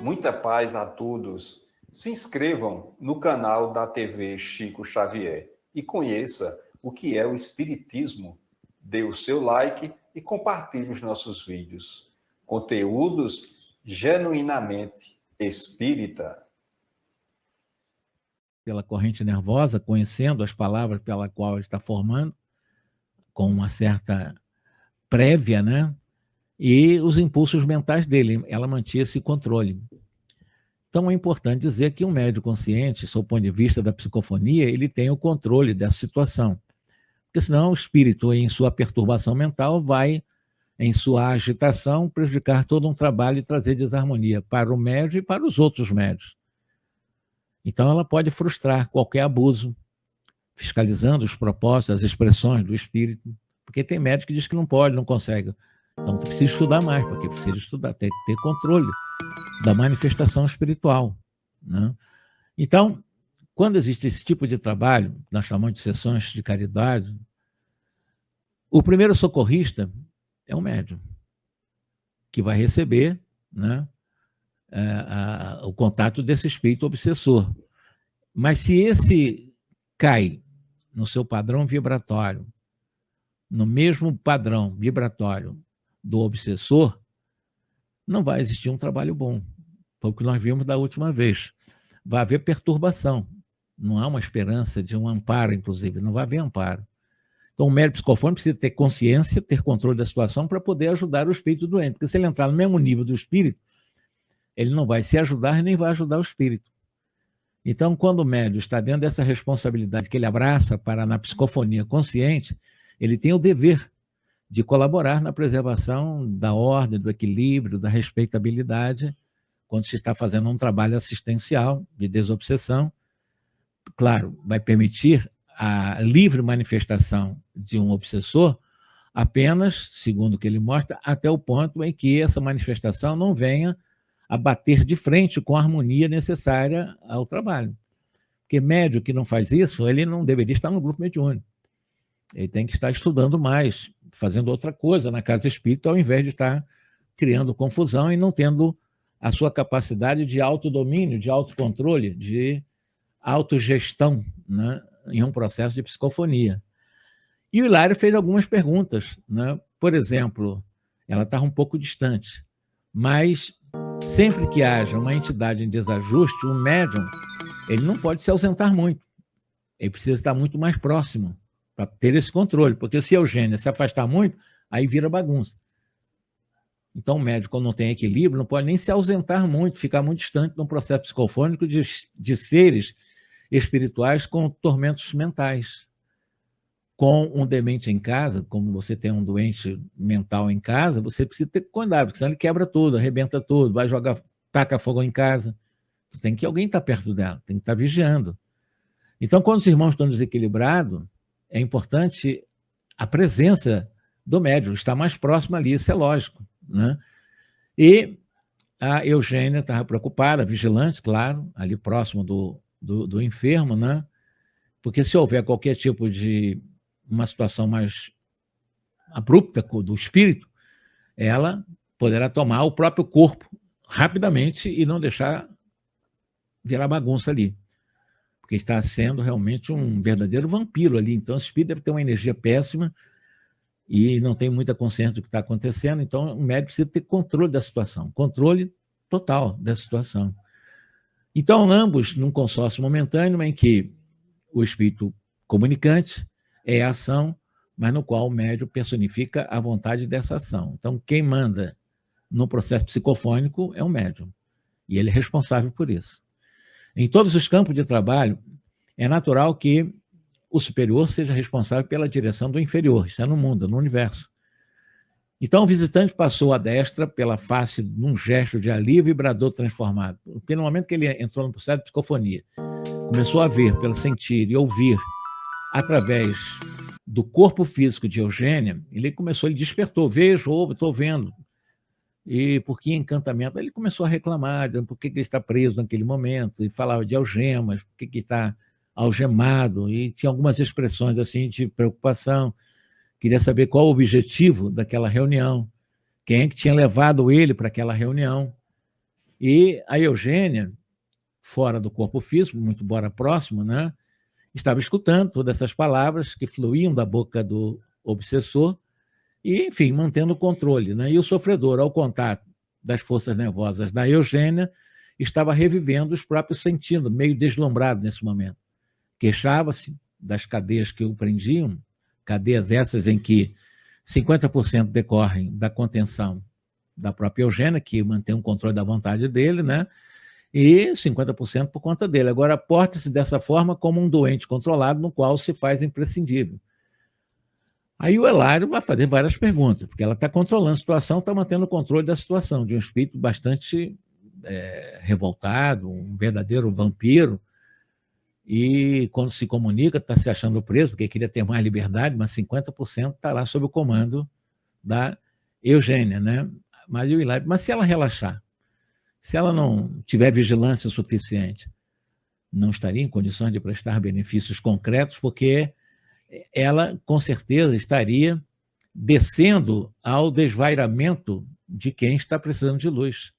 Muita paz a todos. Se inscrevam no canal da TV Chico Xavier e conheça o que é o Espiritismo. Dê o seu like e compartilhe os nossos vídeos. Conteúdos genuinamente espírita. Pela corrente nervosa, conhecendo as palavras pela qual ele está formando, com uma certa prévia, né? E os impulsos mentais dele, ela mantinha esse controle. Então, é importante dizer que um médium consciente, sob o ponto de vista da psicofonia, ele tem o controle dessa situação. Porque senão o espírito, em sua perturbação mental, vai, em sua agitação, prejudicar todo um trabalho e trazer desarmonia para o médium e para os outros médios. Então, ela pode frustrar qualquer abuso, fiscalizando os propósitos, as expressões do espírito, porque tem médico que diz que não pode, não consegue. Então, precisa estudar mais, porque precisa estudar, tem que ter controle da manifestação espiritual, né? Então, quando existe esse tipo de trabalho, nós chamamos de sessões de caridade, o primeiro socorrista é o médium, que vai receber, né, o contato desse espírito obsessor. Mas se esse cai no seu padrão vibratório, no mesmo padrão vibratório do obsessor, não vai existir um trabalho bom. Foi o que nós vimos da última vez. Vai haver perturbação. Não há uma esperança de um amparo, inclusive. Não vai haver amparo. Então, o médico psicofônico precisa ter consciência, ter controle da situação para poder ajudar o espírito doente. Porque se ele entrar no mesmo nível do espírito, ele não vai se ajudar nem vai ajudar o espírito. Então, quando o médium está dentro dessa responsabilidade que ele abraça para na psicofonia consciente, ele tem o dever de colaborar na preservação da ordem, do equilíbrio, da respeitabilidade, quando se está fazendo um trabalho assistencial de desobsessão. Claro, vai permitir a livre manifestação de um obsessor apenas, segundo o que ele mostra, até o ponto em que essa manifestação não venha a bater de frente com a harmonia necessária ao trabalho. Porque médium que não faz isso, ele não deveria estar no grupo mediúnico. Ele tem que estar estudando mais, fazendo outra coisa na casa espírita, ao invés de estar criando confusão e não tendo a sua capacidade de autodomínio, de autocontrole, de autogestão, né, em um processo de psicofonia. E o Hilário fez algumas perguntas, né? Por exemplo, ela estava um pouco distante, mas sempre que haja uma entidade em desajuste, o médium, ele não pode se ausentar muito. Ele precisa estar muito mais próximo para ter esse controle, porque se Eugênia se afastar muito, aí vira bagunça. Então, o médium, quando não tem equilíbrio, não pode nem se ausentar muito, ficar muito distante num processo psicofônico de seres espirituais com tormentos mentais. Com um demente em casa, como você tem um doente mental em casa, você precisa ter cuidado, porque senão ele quebra tudo, arrebenta tudo, vai jogar, taca fogo em casa. Tem que alguém estar perto dela, tem que estar vigiando. Então, quando os irmãos estão desequilibrados, é importante a presença do médium, estar mais próximo ali, isso é lógico, né? E a Eugênia estava preocupada, vigilante, claro, ali próximo do enfermo, né? Porque se houver qualquer tipo de uma situação mais abrupta do espírito, ela poderá tomar o próprio corpo rapidamente e não deixar virar bagunça ali. Porque está sendo realmente um verdadeiro vampiro ali. Então, o espírito deve ter uma energia péssima e não tem muita consciência do que está acontecendo. Então, o médico precisa ter controle da situação, controle total da situação. Então, ambos num consórcio momentâneo em que o espírito comunicante é a ação, mas no qual o médium personifica a vontade dessa ação. Então, quem manda no processo psicofônico é o médium, e ele é responsável por isso. Em todos os campos de trabalho, é natural que o superior seja responsável pela direção do inferior, isso é no mundo, no universo. Então, o visitante passou a destra pela face num gesto de alívio e bradou transformado. Porque no momento que ele entrou no processo de psicofonia, começou a ver, pelo sentir e ouvir, através do corpo físico de Eugênia, ele despertou, vejo, ouvo, estou vendo. E por que encantamento? Ele começou a reclamar, dizendo por que ele está preso naquele momento, e falava de algemas, por que está algemado, e tinha algumas expressões assim de preocupação, queria saber qual o objetivo daquela reunião, quem é que tinha levado ele para aquela reunião. E a Eugênia, fora do corpo físico, muito embora próximo, né, estava escutando todas essas palavras que fluíam da boca do obsessor e, enfim, mantendo o controle, né? E o sofredor, ao contato das forças nervosas da Eugênia, estava revivendo os próprios sentidos, meio deslumbrado nesse momento. Queixava-se das cadeias que o prendiam, cadeias essas em que 50% decorrem da contenção da própria Eugênia, que mantém o controle da vontade dele, né? E 50% por conta dele. Agora, porta-se dessa forma como um doente controlado, no qual se faz imprescindível. Aí o Hilário vai fazer várias perguntas, porque ela está controlando a situação, está mantendo o controle da situação, de um espírito bastante revoltado, um verdadeiro vampiro, e quando se comunica, está se achando preso, porque queria ter mais liberdade, mas 50% está lá sob o comando da Eugênia, né? Mas o Hilário, mas se ela relaxar, se ela não tiver vigilância suficiente, não estaria em condições de prestar benefícios concretos, porque ela, com certeza, estaria descendo ao desvairamento de quem está precisando de luz.